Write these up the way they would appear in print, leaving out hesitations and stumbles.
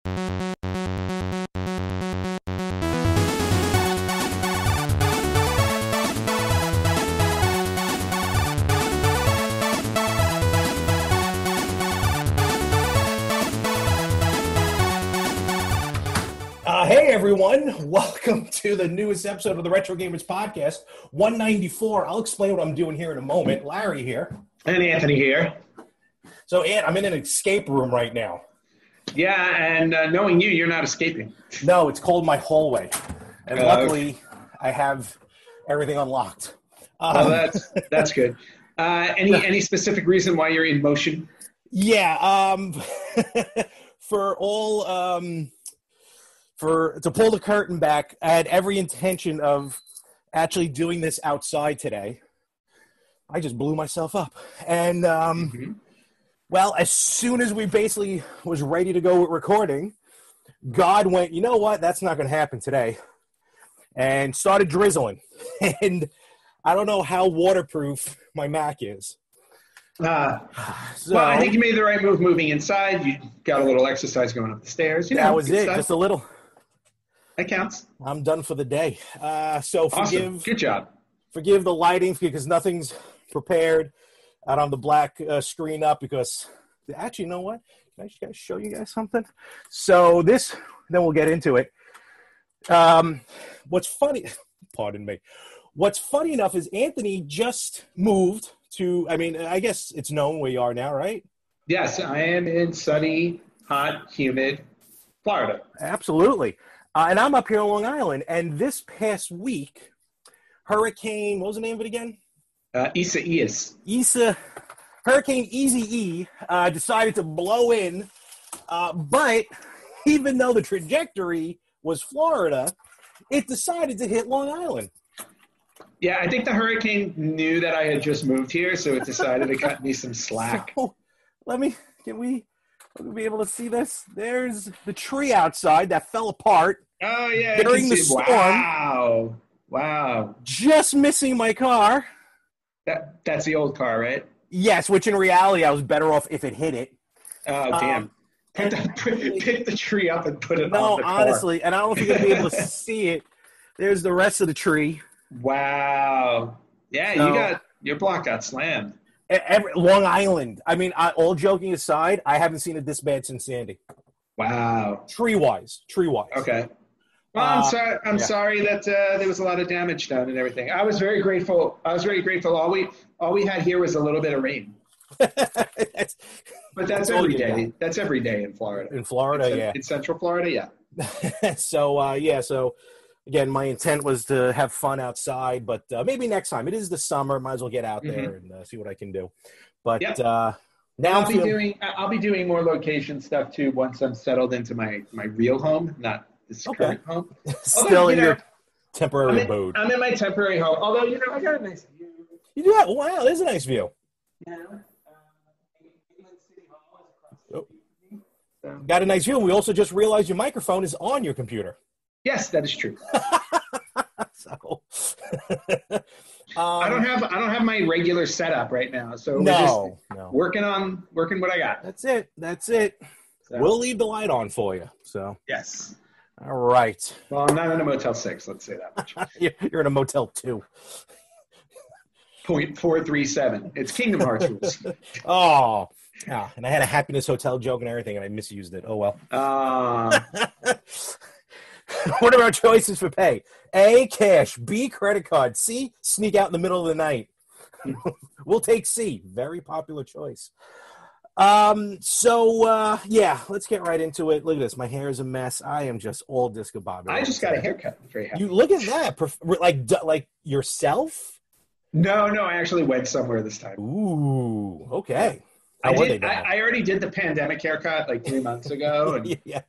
Hey everyone, welcome to the newest episode of the Retro Gamers Podcast, 194. I'll explain what I'm doing here in a moment. Larry here. And Anthony here. So, Ant, I'm in an escape room right now. Yeah, and knowing you, you're not escaping. No, it's called my hallway. And luckily, I have everything unlocked. That's good. Any specific reason why you're in motion? Yeah, to pull the curtain back, I had every intention of actually doing this outside today. I just blew myself up. And, well, as soon as we basically was ready to go with recording, God went, you know what? That's not going to happen today. And started drizzling. And I don't know how waterproof my Mac is. Well, I think you made the right move moving inside. You got a little exercise going up the stairs. That was it, just a little. That counts. I'm done for the day. So awesome. Good job. Forgive the lighting because nothing's prepared. I don't have the black screen up because actually, you know what? Can I just show you guys something? So then we'll get into it. What's funny, pardon me. What's funny enough is Anthony just moved to, I guess it's known where you are now, right? Yes, I am in sunny, hot, humid Florida. Absolutely. And I'm up here on Long Island. And this past week, Hurricane, what was the name of it again? Hurricane Easy-E decided to blow in. But even though the trajectory was Florida, it decided to hit Long Island. Yeah, I think the hurricane knew that I had just moved here, so it decided to cut me some slack. So, can we be able to see this? There's the tree outside that fell apart. Oh, yeah. During the storm. Wow. Just missing my car. That's the old car, right? Yes, which in reality, I was better off if it hit it. Oh, damn. Pick the tree up and put it on the car. No, honestly, and I don't know if you're going to be able to see it. There's the rest of the tree. Wow. Yeah, your block got slammed. Long Island. All joking aside, I haven't seen it this bad since Sandy. Wow. Tree-wise. Okay. Well, I'm sorry that there was a lot of damage done and everything. I was very grateful. All we had here was a little bit of rain. But that's every day. That's every day in Florida. In Florida, yeah. In Central Florida, yeah. So again, my intent was to have fun outside, but maybe next time. It is the summer. Might as well get out there and see what I can do. But now I'll be doing more location stuff too once I'm settled into my real home, not this current home. Still in your temporary abode. I'm in my temporary home. Although I got a nice view. You do? Wow, there's a nice view. Yeah. Got a nice view. We also just realized your microphone is on your computer. Yes, that is true. So, I don't have my regular setup right now, so we're just working what I got. That's it. So. We'll leave the light on for you. So yes. All right. Well, I'm not in a Motel 6. Let's say that much. You're in a Motel 2. 0.437. It's Kingdom Hearts rules. Oh. Yeah, and I had a Happiness Hotel joke and everything, and I misused it. Oh, well. What are our choices for pay? A, cash. B, credit card. C, sneak out in the middle of the night. We'll take C. Very popular choice. Let's get right into it. Look at this. My hair is a mess. I am just all discombobulated. I just got a haircut. I'm very happy. You look at that. Like yourself? No, I actually went somewhere this time. Ooh, okay. I already did the pandemic haircut like 3 months ago. And, yeah.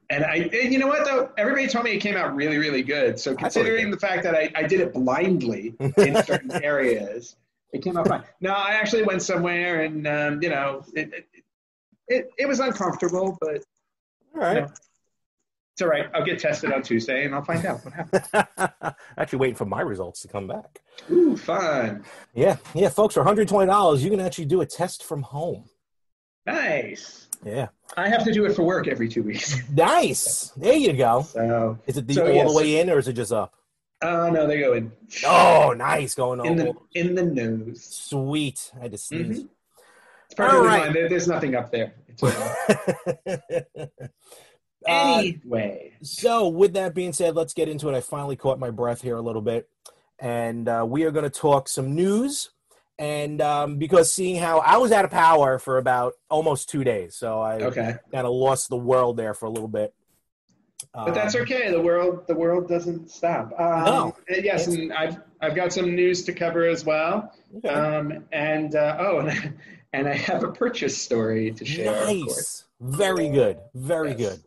And you know what though? Everybody told me it came out really, really good. So considering the fact that I did it blindly in certain areas, it came out fine. No, I actually went somewhere and, it was uncomfortable, but all right. It's all right. I'll get tested on Tuesday and I'll find out what happened. Actually waiting for my results to come back. Ooh, fun. Yeah, folks, for $120, you can actually do a test from home. Nice. Yeah. I have to do it for work every 2 weeks. Nice. There you go. So, is it all the way in, or is it just up? No, they go in. Oh, nice. Going in the nose. Sweet. I had to sneeze. Mm-hmm. It's perfectly fine. There's nothing up there. Anyway. So with that being said, let's get into it. I finally caught my breath here a little bit. And we are going to talk some news. And because seeing how I was out of power for about almost 2 days. So I kind of lost the world there for a little bit. But that's okay. The world doesn't stop. No. Yes, and I've got some news to cover as well. Okay. And I have a purchase story to share. Nice. Very good. Very good.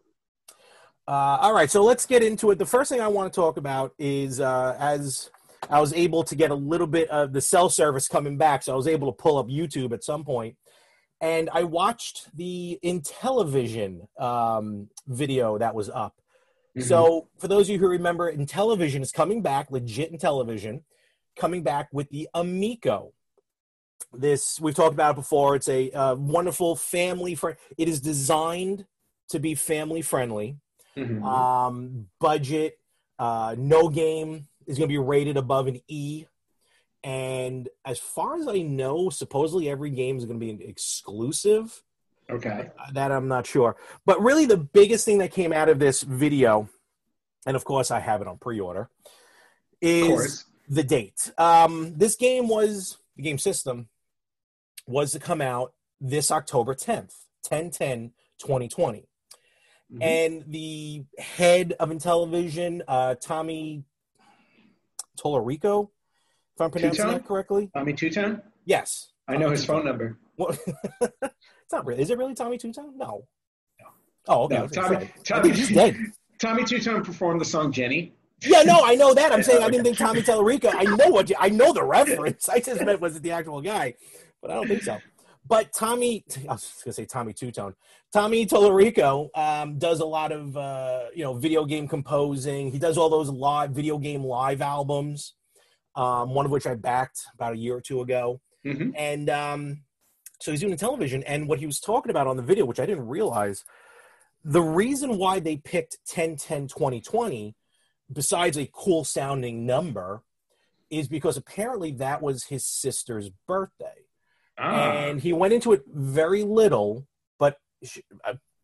All right, so let's get into it. The first thing I want to talk about is as I was able to get a little bit of the cell service coming back, so I was able to pull up YouTube at some point. And I watched the Intellivision video that was up. Mm-hmm. So for those of you who remember, Intellivision is coming back, legit Intellivision, coming back with the Amico. We've talked about it before. It's a wonderful family friend. It is designed to be family friendly. Mm-hmm. Budget, no game is going to be rated above an E. And as far as I know, supposedly every game is going to be exclusive. Okay. That I'm not sure. But really the biggest thing that came out of this video, and of course I have it on pre-order, is the date. This game the game system was to come out this October 10th, 10/10/2020. Mm-hmm. And the head of Intellivision, Tommy Tolorico, if I'm pronouncing that correctly. Tommy Two-Tone? Yes. I know his phone number. Well, it's not really. Is it really Tommy Two-Tone? No. Oh, okay. No, I think he's dead. Tommy Two-Tone performed the song Jenny. Yeah, no, I know that. I'm saying I didn't think Tommy Tallarico. I know the reference. I just meant was it the actual guy, but I don't think so. But I was just gonna say Tommy Two-Tone. Tommy Tallarico does a lot of video game composing. He does all those video game live albums. One of which I backed about a year or two ago. Mm-hmm. And so he's doing Intellivision, and what he was talking about on the video, which I didn't realize, the reason why they picked 10/10/2020, besides a cool sounding number, is because apparently that was his sister's birthday. And he went into it very little, but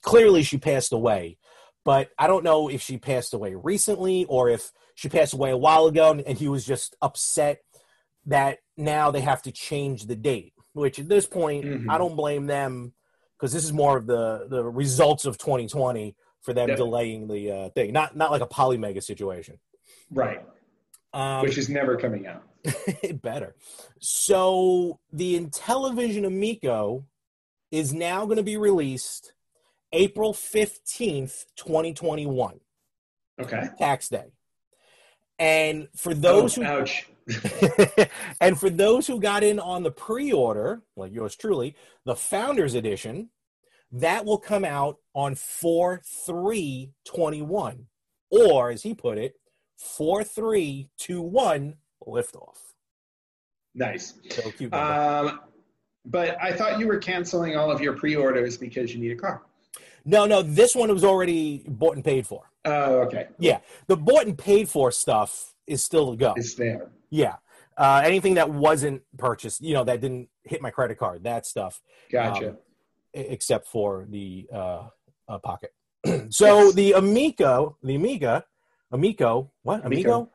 clearly she passed away. But I don't know if she passed away recently or if she passed away a while ago, and he was just upset that now they have to change the date, which at this point, mm-hmm. I don't blame them, because this is more of the results of 2020 for them delaying the thing. Not like a Polymega situation. Right. Which is never coming out. It better. So the Intellivision Amico is now going to be released April 15th, 2021. Okay. Tax day. And for those and for those who got in on the pre-order, like yours truly, the Founders Edition, that will come out on 4/3/21, or as he put it, 4/3/21 liftoff. Nice. So cute. But I thought you were canceling all of your pre-orders because you need a car. No, this one was already bought and paid for. Oh, okay. Yeah, the bought and paid for stuff is still to go. It's there. Yeah. Anything that wasn't purchased, that didn't hit my credit card, that stuff. Gotcha. Except for the Pocket. So the Amico. What? Amico.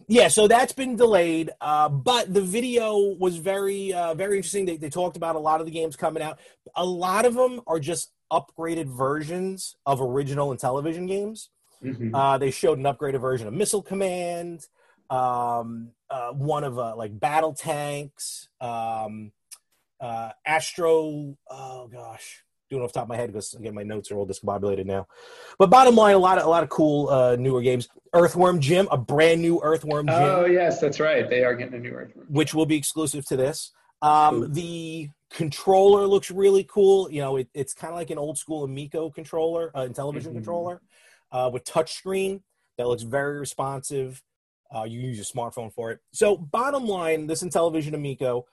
Yeah, so that's been delayed, but the video was very, very interesting. They talked about a lot of the games coming out. A lot of them are just upgraded versions of original Intellivision games. Mm-hmm. They showed an upgraded version of Missile Command, one of like battle tanks, Astro. Oh gosh, doing it off the top of my head because again my notes are all discombobulated now. But bottom line, a lot of cool newer games. Earthworm Gym, a brand new Earthworm Gym. Oh yes, that's right. They are getting a new Earthworm Gym, which will be exclusive to this. The controller looks really cool. It's kind of like an old school Amico controller, Intellivision mm-hmm. controller, with touchscreen that looks very responsive. You use your smartphone for it. So bottom line, this Intellivision Amico,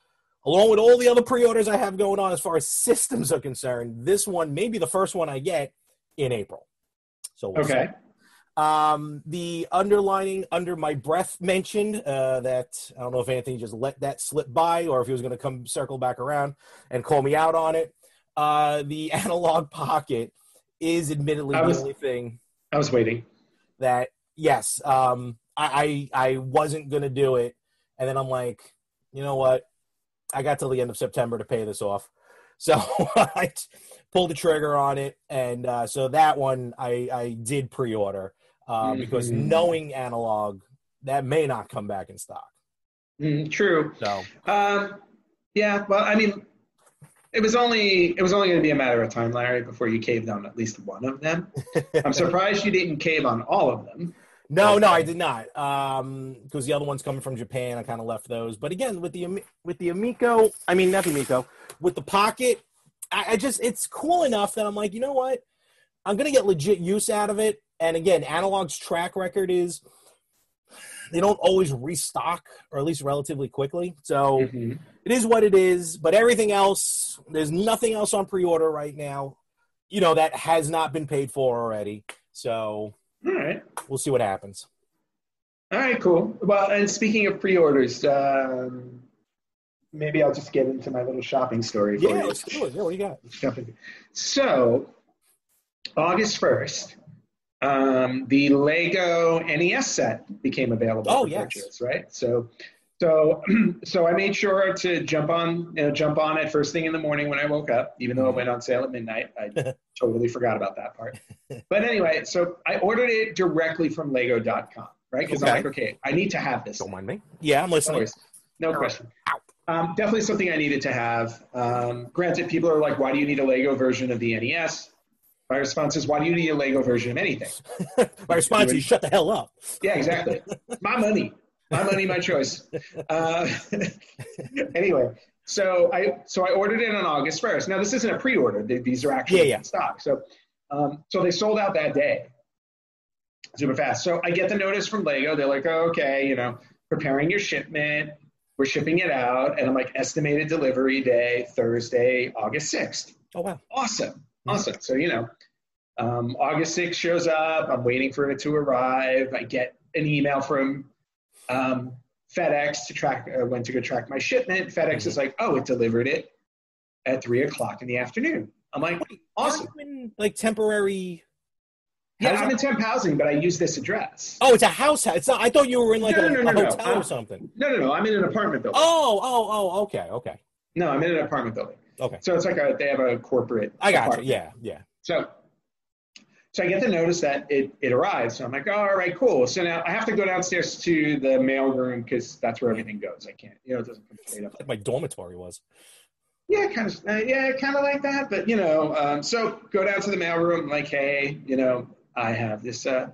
along with all the other pre-orders I have going on as far as systems are concerned, this one may be the first one I get in April. So we'll see. The underlining under my breath mentioned that I don't know if Anthony just let that slip by or if he was going to come circle back around and call me out on it. The analog pocket is admittedly the only thing. I was waiting. That, yes, I wasn't going to do it. And then I'm like, you know what? I got till the end of September to pay this off. So I pulled the trigger on it. And so that one I did pre-order because knowing analog, that may not come back in stock. True. So, yeah, well, I mean, it was only going to be a matter of time, Larry, before you caved on at least one of them. I'm surprised you didn't cave on all of them. No, I did not. Because the other one's coming from Japan. I kind of left those. But again, with the Amico, I mean, not the Amico, with the Pocket, I just, it's cool enough that I'm like, you know what? I'm going to get legit use out of it. And again, Analog's track record is they don't always restock, or at least relatively quickly. So it is what it is. But everything else, there's nothing else on pre-order right now, you know, that has not been paid for already. So all right, we'll see what happens. All right, cool. Well, and speaking of pre-orders, maybe I'll just get into my little shopping story for you. Yeah, let's do it. Yeah, what do you got? So, August 1st, the Lego NES set became available for purchase, right? So I made sure to jump on it first thing in the morning when I woke up, even though it went on sale at midnight. I totally forgot about that part. But anyway, so I ordered it directly from Lego.com, right? Because I'm like, okay, I need to have this. Don't mind me. Yeah, I'm listening. No question. Definitely something I needed to have. Granted, people are like, why do you need a Lego version of the NES? My response is, why do you need a Lego version of anything? My response is, shut the hell up. Yeah, exactly. My money, my choice. Anyway, so I ordered it on August 1st. Now, this isn't a pre-order. These are actually in stock. So they sold out that day super fast. So I get the notice from Lego. They're like, oh, okay, preparing your shipment. We're shipping it out. And I'm like, estimated delivery day, Thursday, August 6th. Oh, wow. Awesome. So, August 6th shows up. I'm waiting for it to arrive. I get an email from FedEx to track when to go track my shipment. FedEx is like, oh, it delivered it at 3:00 in the afternoon. I'm like, awesome. Are you in, temporary? Yeah, I'm in temp housing, but I use this address. Oh, it's a house. It's not. I thought you were in a hotel or something. No. I'm in an apartment building. Oh. Okay. No, I'm in an apartment building. Okay. So it's like they have a corporate. I got you. Yeah. So I get the notice that it arrives. So I'm like, oh, all right, cool. So now I have to go downstairs to the mail room because that's where everything goes. I can't, it doesn't come straight up. Like my dormitory was. Yeah, kind of like that. But, so go down to the mail room, like, hey, I have this, did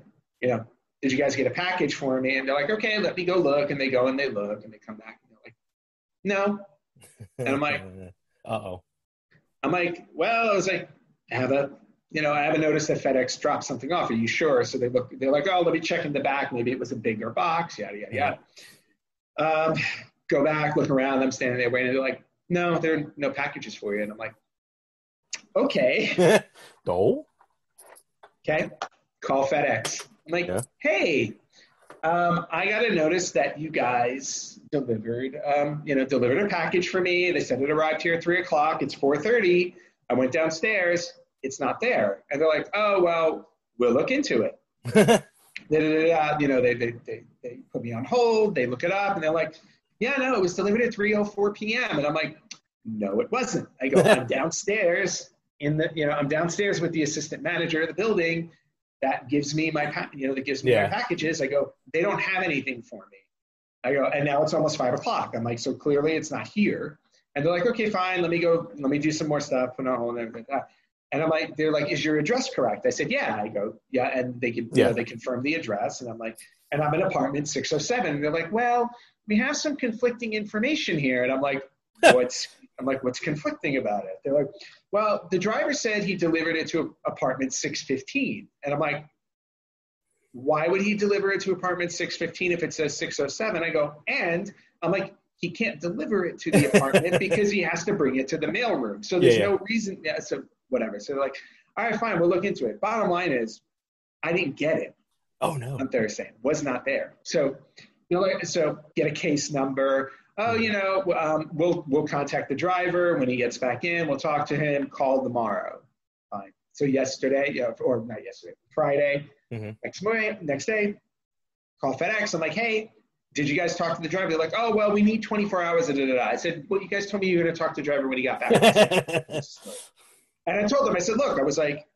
you guys get a package for me? And they're like, okay, let me go look. And they go and they look and they come back and they're like, no. And I'm like, uh-oh. I'm like, well, I was like, I have a notice that FedEx dropped something off. Are you sure? So they're like, oh, let me check in the back. Maybe it was a bigger box, yada, yada, yada. Go back, look around. I'm standing there waiting. They're like, no, there are no packages for you. And I'm like, okay. No. Okay. Call FedEx. I'm like, hey, I got a notice that you guys delivered a package for me. They said it arrived here at 3:00. It's 4:30. I went downstairs. It's not there. And they're like, oh, well, we'll look into it. They put me on hold. They look it up and they're like, yeah, no, it was delivered at 3:04 p.m. And I'm like, no, it wasn't. I go, I'm downstairs I'm downstairs with the assistant manager of the building that gives me my packages. I go, they don't have anything for me. I go, and now it's almost 5:00. I'm like, so clearly it's not here. And they're like, okay, fine. Let me do some more stuff. And everything like that. And I'm like, they're like, is your address correct? I said, yeah. I go, yeah. And they they confirm the address. And I'm like, and I'm in apartment 607. And they're like, well, we have some conflicting information here. And I'm like, what's conflicting about it? They're like, well, the driver said he delivered it to apartment 615. And I'm like, why would he deliver it to apartment 615 if it says 607? I go, and I'm like, he can't deliver it to the apartment because he has to bring it to the mailroom. So there's no reason. Yeah, so whatever. So they're like, all right, fine, we'll look into it. Bottom line is, I didn't get it. Oh no. On Thursday, was not there. So, so get a case number. Oh, we'll contact the driver when he gets back in. We'll talk to him. Call tomorrow. Fine. So yesterday, or not yesterday, Friday, next day, call FedEx. I'm like, hey, did you guys talk to the driver? They're like, oh, well, we need 24 hours. I said, well, you guys told me you were going to talk to the driver when he got back. And I told them, I said, look, I was like,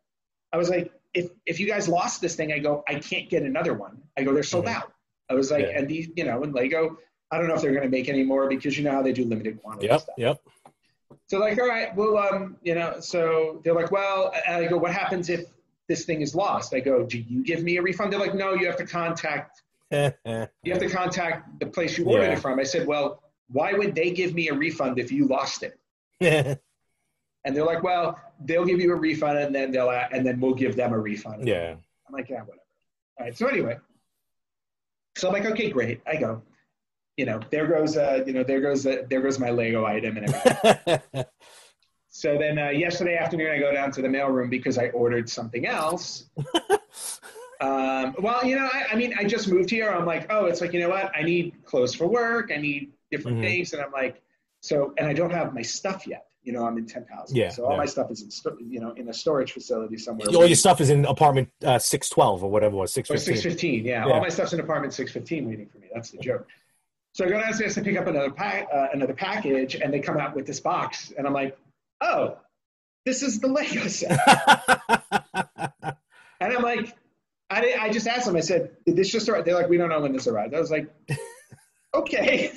if you guys lost this thing, I go, I can't get another one. I go, they're sold out. I was like, and these, and Lego, I don't know if they're going to make any more because you know how they do limited quantity stuff. Yep. So like, all right, well, so they're like, well, and I go, what happens if this thing is lost? I go, do you give me a refund? They're like, no, you have to contact the place you ordered it from. I said, well, why would they give me a refund if you lost it? And they're like, well, they'll give you a refund and then we'll give them a refund. Yeah. I'm like, yeah, whatever. All right. So anyway, so I'm like, okay, great. I go, there goes my Lego item and everything. So then yesterday afternoon, I go down to the mailroom because I ordered something else. I just moved here. I'm like, oh, it's like, you know what? I need clothes for work. I need different things. And I'm like, and I don't have my stuff yet. I'm in 10,000. Yeah. So all my stuff is in a storage facility somewhere. All your stuff is in apartment 612 or whatever it was, 615. Or 615, yeah. All my stuff's in apartment 615 waiting for me. That's the joke. So I go downstairs to pick up another package, and they come out with this box. And I'm like, oh, this is the Lego set. And I'm like, I just asked them, I said, did this just arrive? They're like, we don't know when this arrived. I was like, okay.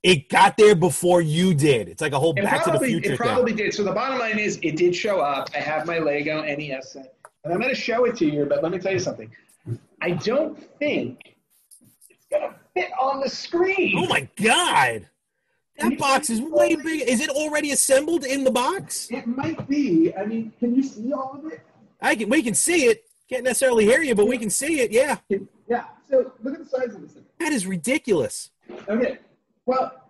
It got there before you did. It's like a whole Back to the Future thing. It probably did. So the bottom line is it did show up. I have my Lego NES set. And I'm going to show it to you, but let me tell you something. I don't think it's going to fit on the screen. Oh, my God. That box is way big. Is it already assembled in the box? It might be. I mean, can you see all of it? We can see it. Can't necessarily hear you, but we can see it, yeah. Yeah. So look at the size of this thing. That is ridiculous. Okay. Well,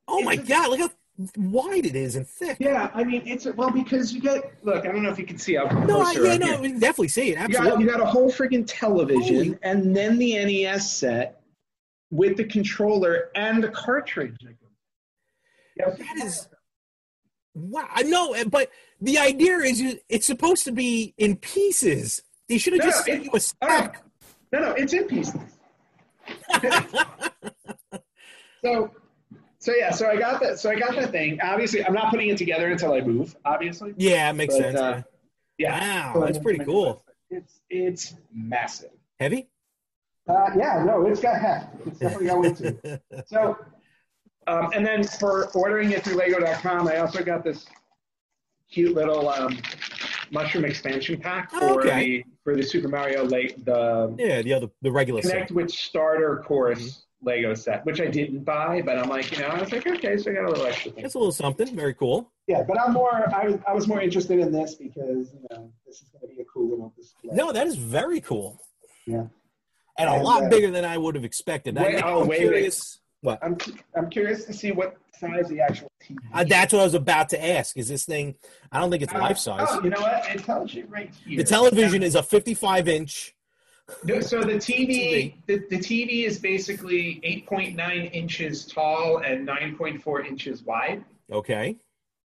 oh my God, look how wide it is and thick. Yeah, I mean, because you look, I don't know if you can see how close we can definitely see it, absolutely. You got a whole friggin' television and then the NES set with the controller and the cartridge. That is, wow, I know, but the idea is it's supposed to be in pieces. They should have just sent you a stack. No, it's in pieces. So I got that. So I got that thing. Obviously, I'm not putting it together until I move. Obviously. Yeah, it makes sense. Yeah. Wow, that's pretty cool. It's massive. Heavy? Yeah. No, it's got heft. It's definitely got weight to it. So, and then for ordering it through Lego.com, I also got this cute little mushroom expansion pack for the Super Mario the regular Connect set. with Starter Course Lego set, which I didn't buy, but I'm like, I was like, okay, so I got a little extra thing. That's a little something. Very cool. Yeah, but I was more interested in this because this is going to be a cool little display. No, that is very cool. Yeah, and a lot bigger than I would have expected. I'm curious. What? I'm curious to see what size the actual TV is. That's what I was about to ask. Is this thing? I don't think it's life size. Oh, you know what? It tells you right here. The television is a 55-inch. So the TV is basically 8.9 inches tall and 9.4 inches wide. Okay.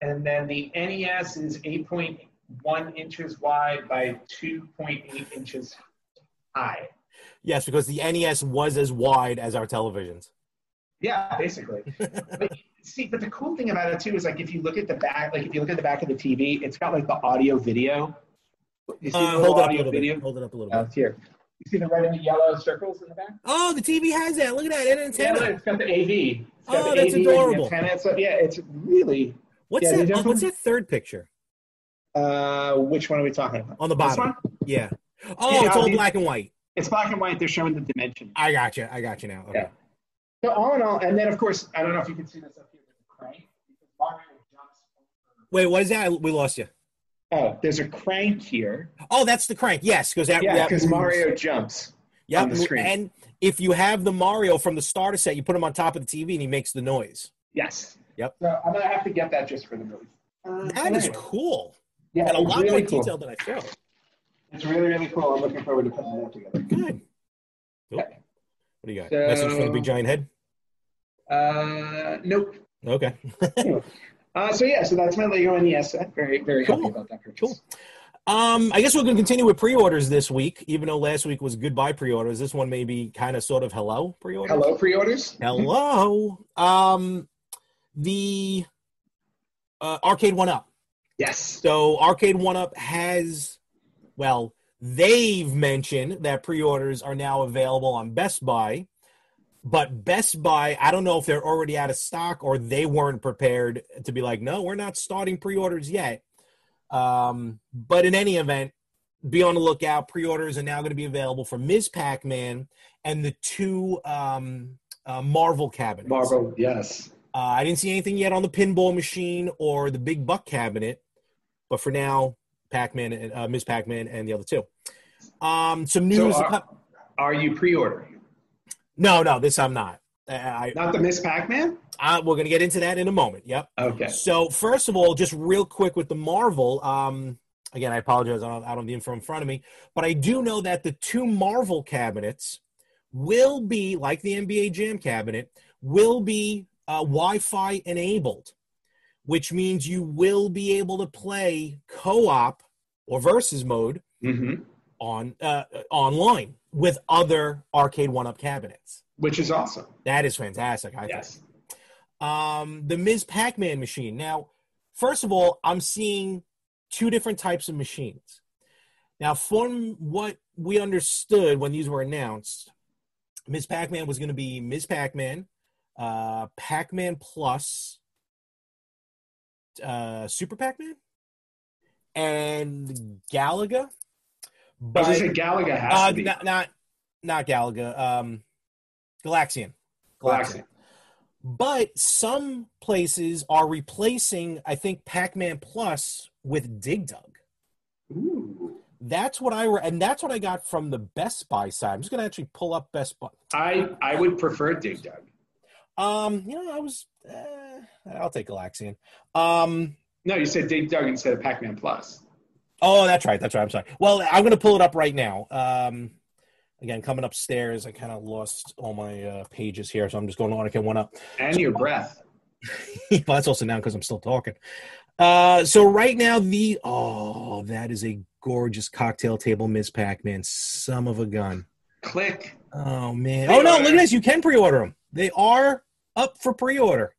And then the NES is 8.1 inches wide by 2.8 inches high. Yes, because the NES was as wide as our televisions. Yeah, basically. But the cool thing about it too is if you look at the back, of the TV, it's got the audio video. You see hold it up a little bit. It's here. You see the red and the yellow circles in the back? Oh, the TV has that. Look at that. An antenna. Yeah, it's got the AV. That's adorable. It's really... What's that third picture? Which one are we talking about? On the bottom. This one? Yeah. Oh, it's all black and white. It's black and white. They're showing the dimension. I got you now. Okay. Yeah. So all in all, and then of course, I don't know if you can see this up here with the crank. Mario jumps over. Wait, what is that? We lost you. Oh, there's a crank here. Oh, that's the crank. Yes, because Mario jumps. Yep. on the screen. And if you have the Mario from the starter set, you put him on top of the TV and he makes the noise. Yes. Yep. So I'm going to have to get that just for the movie. That is cool. Yeah, and a lot really more cool. detailed than I thought. It's really, really cool. I'm looking forward to putting that together. Good. Cool. Okay. What do you got? So, Message from the big giant head? Nope. Okay. Anyway. So that's my Lego NES set. Very, very happy about that purchase. Cool. I guess we're going to continue with pre-orders this week, even though last week was goodbye pre-orders. This one may be kind of sort of hello pre-orders. Hello pre-orders? Hello. The Arcade 1-Up. Yes. So Arcade 1-Up has, well, they've mentioned that pre-orders are now available on Best Buy. But Best Buy, I don't know if they're already out of stock or they weren't prepared to be like, no, we're not starting pre-orders yet. But in any event, be on the lookout. Pre-orders are now going to be available for Ms. Pac-Man and the two Marvel cabinets. Marvel, yes. I didn't see anything yet on the pinball machine or the big buck cabinet. But for now, Pac-Man and Ms. Pac-Man and the other two. Some news. So are you pre-ordering? No, this I'm not. Not the Miss Pac-Man? We're going to get into that in a moment. Yep. Okay. So first of all, just real quick with the Marvel. Again, I apologize. I don't have the info in front of me. But I do know that the two Marvel cabinets will be, like the NBA Jam cabinet, will be Wi-Fi enabled, which means you will be able to play co-op or versus mode on online with other Arcade 1-Up cabinets. Which is awesome. That is fantastic, I think. The Ms. Pac-Man machine. Now, first of all, I'm seeing two different types of machines. Now, from what we understood when these were announced, Ms. Pac-Man was going to be Ms. Pac-Man, Pac-Man Plus, Super Pac-Man, and Galaga. But I was going to say Galaga has to be. Not Galaga. Galaxian. But some places are replacing, I think, Pac-Man Plus with Dig Dug. Ooh. That's what I got from the Best Buy side. I'm just going to actually pull up Best Buy. I would prefer Dig Dug. I'll take Galaxian. No, you said Dig Dug instead of Pac-Man Plus. Oh, that's right. I'm sorry. Well, I'm going to pull it up right now. Again, coming upstairs, I kind of lost all my pages here, so I'm just going on and one up. And your breath. Well, that's also now because I'm still talking. So right now, that is a gorgeous cocktail table Ms. Pac-Man. Son of a gun. Click. Oh, man. Pre-order. Oh, no, look at this. You can pre-order them. They are up for pre-order.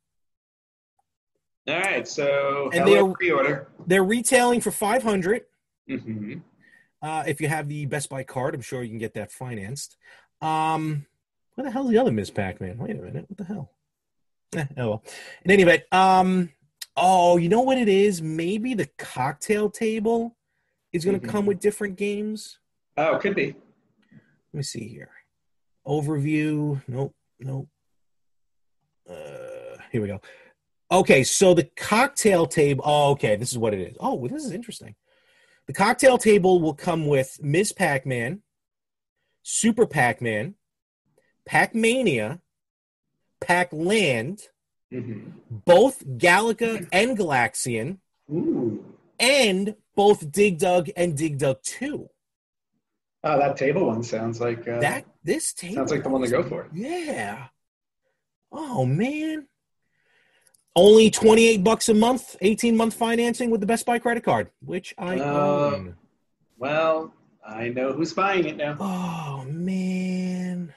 All right, so and pre-order. They're retailing for $500. Mm-hmm. If you have the Best Buy card, I'm sure you can get that financed. Where the hell is the other Ms. Pac-Man? Wait a minute. What the hell? Oh, well. In any event, you know what it is? Maybe the cocktail table is going to come with different games. Oh, could be. Let me see here. Overview. Nope. Here we go. Okay, so the cocktail table. Oh, okay, this is what it is. Oh, well, this is interesting. The cocktail table will come with Ms. Pac-Man, Super Pac-Man, Pac-Mania, Pac-Land, both Galaga and Galaxian, and both Dig Dug and Dig Dug 2. Oh, that table one sounds like this table sounds like the one to go for. Yeah. Oh man. Only $28 a month, 18-month financing with the Best Buy credit card, which I own. Well, I know who's buying it now. Oh man.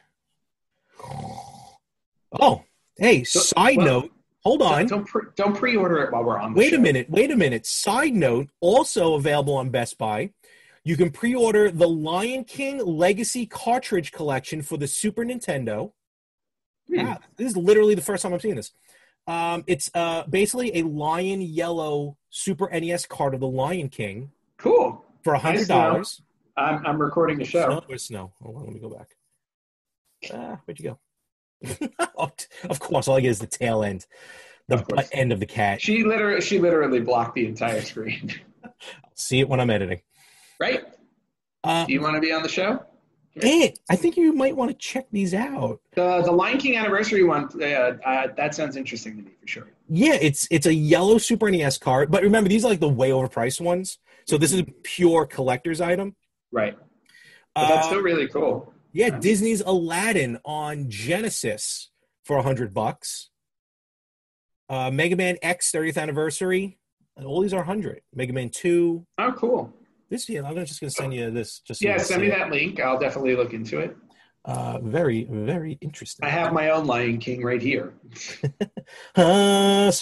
Oh, hey, side note. Hold on. Don't pre-order it while we're on the Wait show. a minute. Side note, also available on Best Buy. You can pre-order the Lion King Legacy Cartridge Collection for the Super Nintendo. Yeah, this is literally the first time I'm seeing this. It's basically a lion yellow Super NES card of the Lion King. Cool. For $100. I'm recording the show. Snow. Hold on, let me go back. Where'd you go? Of course, all I get is the tail end. The butt end of the cat. She literally blocked the entire screen. I'll see it when I'm editing. Right? Do you want to be on the show? And I think you might want to check these out. The Lion King anniversary one, that sounds interesting to me for sure. Yeah, it's a yellow Super NES card, but remember these are like the way overpriced ones. So this is a pure collector's item. Right. But that's still really cool. Yeah, Disney's Aladdin on Genesis for $100. Mega Man X 30th anniversary. All these are 100. Mega Man 2. Oh, cool. I'm just going to send you this. Just so send me that link. I'll definitely look into it. Very, very interesting. I have my own Lion King right here. Not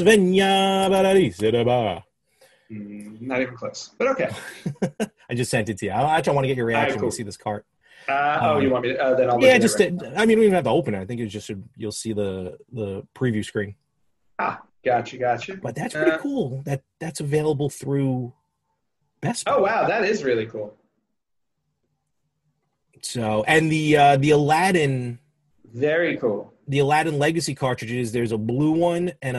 even close, but okay. I just sent it to you. I want to get your reaction when you see this cart. You want me to? Then I'll. Yeah, just. Right I mean, we don't even have to open it. I think it's just you'll see the preview screen. Gotcha. But that's pretty cool. That's available through Best Buy. Oh wow, that is really cool. So, and the Aladdin. Very cool. The Aladdin Legacy cartridges. There's a blue one and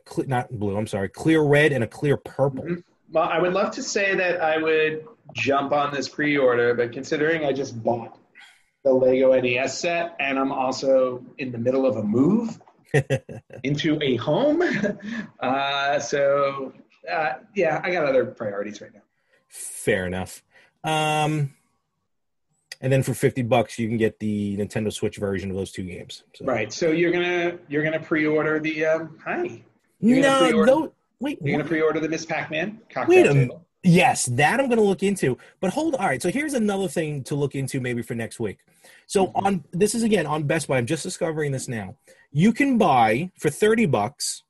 clear red and a clear purple. Mm-hmm. Well, I would love to say that I would jump on this pre-order, but considering I just bought the Lego NES set and I'm also in the middle of a move into a home, I got other priorities right now. Fair enough. And then for $50, you can get the Nintendo Switch version of those two games. So. Right. So you're gonna pre-order the You're gonna pre-order the Miss Pac-Man cocktail table. Yes, that I'm going to look into. But all right. So here's another thing to look into maybe for next week. So this is again on Best Buy. I'm just discovering this now. You can buy for $30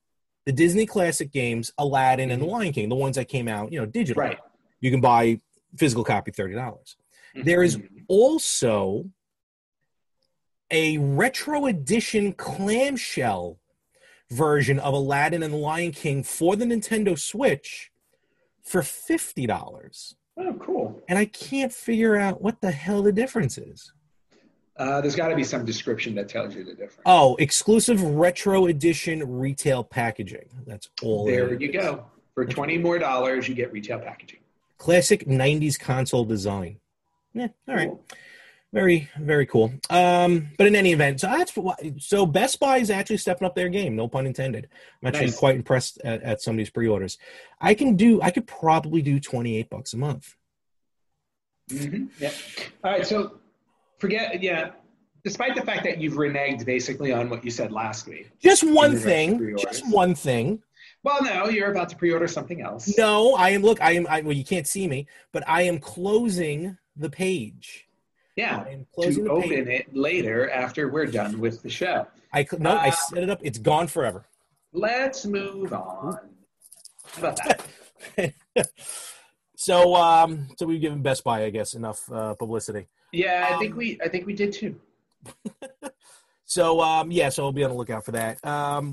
the Disney classic games, Aladdin and The Lion King, the ones that came out, digital. Right. You can buy physical copy $30. There is also a retro edition clamshell version of Aladdin and The Lion King for the Nintendo Switch for $50. Oh, cool. And I can't figure out what the hell the difference is. There's got to be some description that tells you the difference. Oh, exclusive retro edition retail packaging. That's all. There you go. For $20 more, you get retail packaging. Classic 90s console design. Yeah, all right. Cool. Very, very cool. But in any event, so Best Buy is actually stepping up their game, no pun intended. I'm actually quite impressed at some of these pre-orders. I could probably do $28 a month. Mm-hmm. Yeah. All right, so despite the fact that you've reneged basically on what you said last week. Just one thing. Well, no, you're about to pre-order something else. No, well, you can't see me, but I am closing the page. Yeah, to open it later after we're done with the show. I set it up. It's gone forever. Let's move on. How about that? So we've given Best Buy, I guess, enough publicity. Yeah, I think we did too. So we'll be on the lookout for that.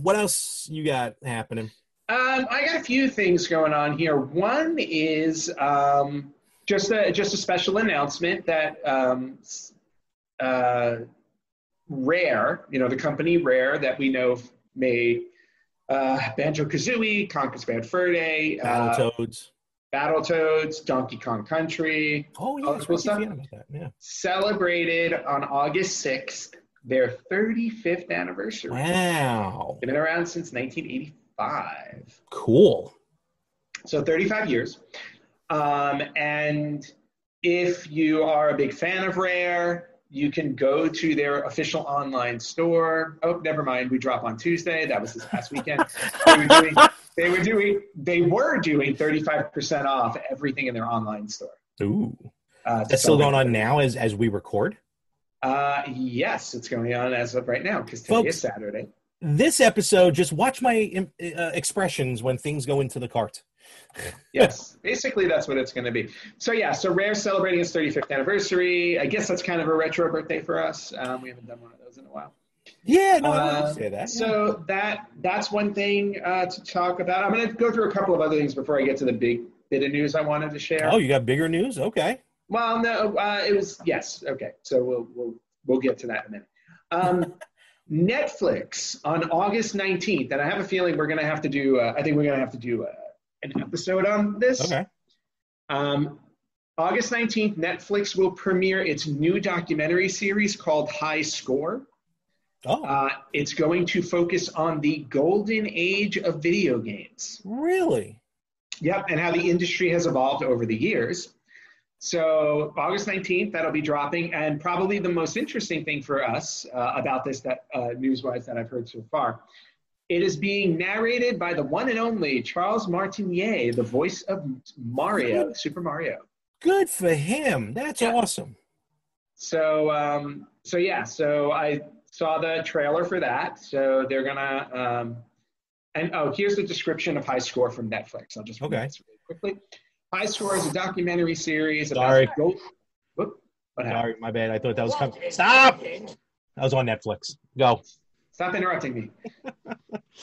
What else you got happening? I got a few things going on here. One is just a special announcement that Rare, the company Rare that we know made Banjo-Kazooie, Conker's Bad Fur Day, Battletoads, Donkey Kong Country. Oh, yeah, cool stuff. About that. Yeah. Celebrated on August 6th their 35th anniversary. Wow. They've been around since 1985. Cool. So 35 years. And if you are a big fan of Rare, you can go to their official online store. Oh, never mind. We drop on Tuesday. That was this past weekend. They were doing 35% off everything in their online store. Ooh. That's still going on now as we record? Yes, it's going on as of right now because today is Saturday. This episode, just watch my expressions when things go into the cart. Yes, basically that's what it's going to be. So Rare's celebrating its 35th anniversary. I guess that's kind of a retro birthday for us. We haven't done one of those in a while. Yeah, no, I would say that. So that's one thing to talk about. I'm going to go through a couple of other things before I get to the big bit of news I wanted to share. Oh, you got bigger news? Okay. Well, no, it was yes. Okay, so we'll get to that in a minute. Netflix on August 19th, and I have a feeling we're going to have to do. I think we're going to have to do an episode on this. Okay. August 19th, Netflix will premiere its new documentary series called High Score. Oh. It's going to focus on the golden age of video games. Really? Yep, and how the industry has evolved over the years. So August 19th, that'll be dropping. And probably the most interesting thing for us about this news-wise that I've heard so far, it is being narrated by the one and only Charles Martinet, the voice of Mario, Super Mario. Good for him. That's awesome. So I saw the trailer for that. So they're gonna here's the description of High Score from Netflix. I'll just read this really quickly. High Score is a documentary series about what happened? Sorry, my bad. I thought that was coming. Stop! That was on Netflix. Go. Stop interrupting me.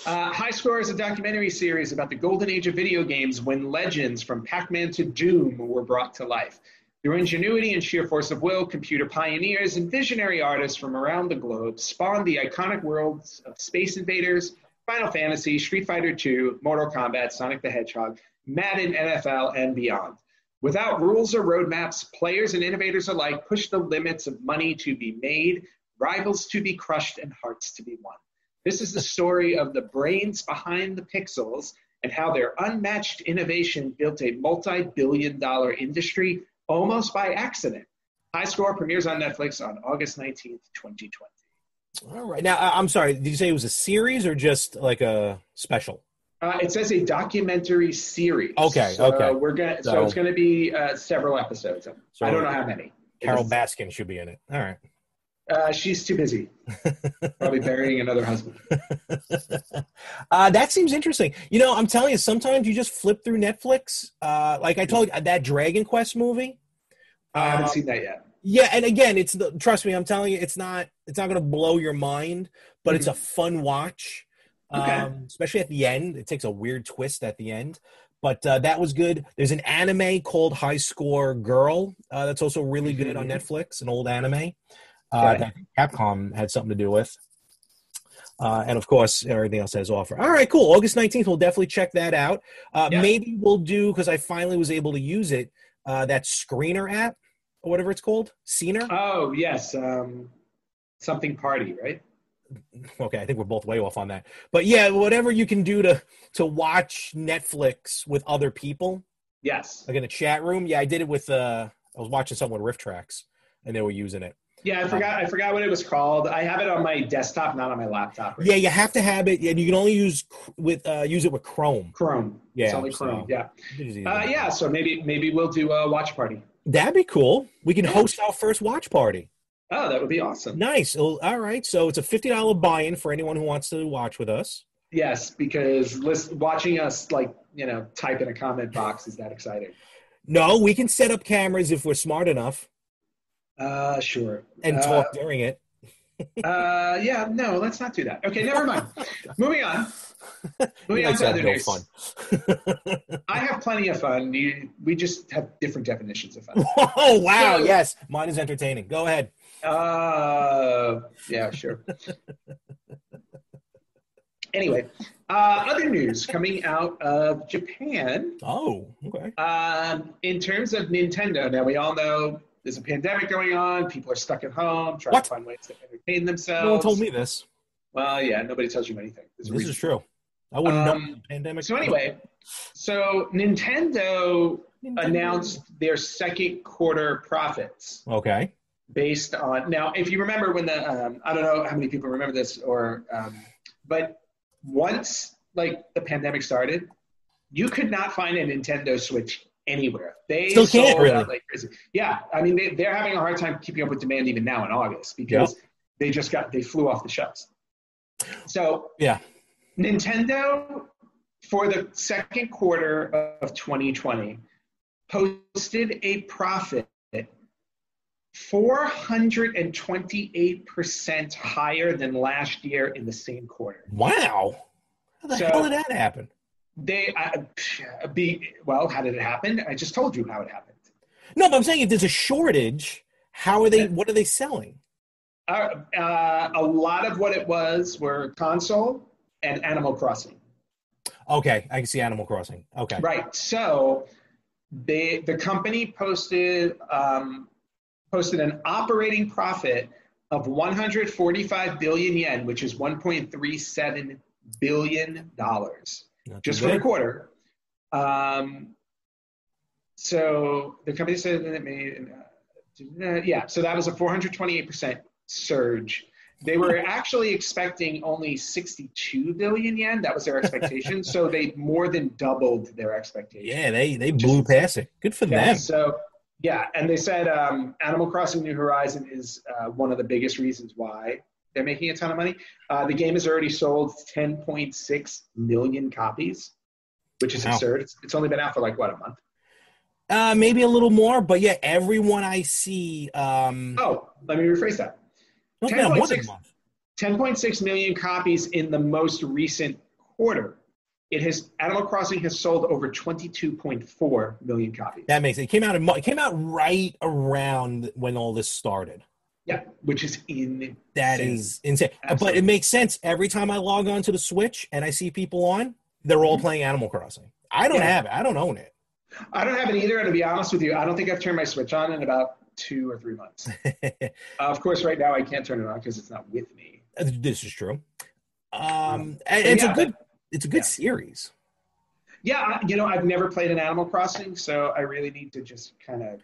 High Score is a documentary series about the golden age of video games when legends from Pac-Man to Doom were brought to life. Through ingenuity and sheer force of will, computer pioneers and visionary artists from around the globe spawned the iconic worlds of Space Invaders, Final Fantasy, Street Fighter II, Mortal Kombat, Sonic the Hedgehog, Madden, NFL, and beyond. Without rules or roadmaps, players and innovators alike push the limits of money to be made, rivals to be crushed, and hearts to be won. This is the story of the brains behind the pixels and how their unmatched innovation built a multi-billion-dollar industry almost by accident. High Score premieres on Netflix on August 19th, 2020. All right. Now, I'm sorry. Did you say it was a series or just like a special? It says a documentary series. Okay. So okay. So it's going to be several episodes. I don't know how many. Carol Baskin should be in it. All right. She's too busy. Probably burying another husband. That seems interesting. You know, I'm telling you, sometimes you just flip through Netflix. Like I told you, that Dragon Quest movie. I haven't seen that yet. Yeah, and again, trust me, I'm telling you, it's not going to blow your mind, but it's a fun watch. Especially at the end. It takes a weird twist at the end. But that was good. There's an anime called High Score Girl that's also really good on Netflix, an old anime that Capcom had something to do with. And, of course, everything else has to offer. All right, cool. August 19th, we'll definitely check that out. Maybe we'll do, because I finally was able to use it, that Screener app or whatever it's called. Scener? Oh, yes. Something Party, right? Okay, I think we're both way off on that. But yeah, whatever you can do to watch Netflix with other people. Yes. Like in a chat room. Yeah, I did it with I was watching someone with Rift Tracks and they were using it. Yeah, I forgot what it was called. I have it on my desktop, not on my laptop. Right? Yeah, you have to have it, and you can only use it with Chrome. Chrome. Yeah, it's only Chrome. So, yeah, so maybe we'll do a watch party. That'd be cool. We can host our first watch party. Oh, that would be awesome. Nice. All right. So it's a $50 buy-in for anyone who wants to watch with us. Yes, because watching us, type in a comment box is that exciting. No, we can set up cameras if we're smart enough. Sure. And talk during it. No, let's not do that. Okay, never mind. Moving on. Moving on to other news. Fun. I have plenty of fun. We just have different definitions of fun. Oh, wow. So, yes. Mine is entertaining. Go ahead. Yeah, sure. Anyway, other news coming out of Japan. Oh, okay. In terms of Nintendo, now we all know there's a pandemic going on. People are stuck at home trying to find ways to entertain themselves. No one told me this. Well, yeah, nobody tells you anything. This is true. I wouldn't know the pandemic. So anyway, Nintendo announced their second quarter profits. Okay. Based on now, if you remember when the I don't know how many people remember this, but once the pandemic started, you could not find a Nintendo Switch anywhere. They still can't really. Out like crazy. Yeah, I mean they're having a hard time keeping up with demand even now in August because they flew off the shelves. So yeah, Nintendo for the second quarter of 2020 posted a profit 428% higher than last year in the same quarter. Wow. How the hell did that happen? How did it happen? I just told you how it happened. No, but I'm saying if there's a shortage, what are they selling? A lot of what it were console and Animal Crossing. Okay, I can see Animal Crossing. Okay. Right. So the company posted an operating profit of 145 billion yen, which is $1.37 billion just for the quarter. So the company said that it made, so that was a 428% surge. They were actually expecting only 62 billion yen. That was their expectation. So they more than doubled their expectation. Yeah, they blew past it. Good for them. So, yeah, and they said Animal Crossing New Horizon is one of the biggest reasons why they're making a ton of money. The game has already sold 10.6 million copies, which is absurd. It's only been out for like, what, a month? Maybe a little more, but yeah, everyone I see. Let me rephrase that. 10.6 million copies in the most recent quarter. Animal Crossing has sold over 22.4 million copies. That makes it. It came out right around when all this started. Yeah, which is insane. That is insane. Absolutely. But it makes sense. Every time I log on to the Switch and I see people on, they're all playing Animal Crossing. I don't have it. I don't own it. I don't have it either, and to be honest with you, I don't think I've turned my Switch on in about 2 or 3 months. Of course, right now I can't turn it on because it's not with me. This is true. It's a good series. Yeah, I've never played an Animal Crossing, so I really need to just kind of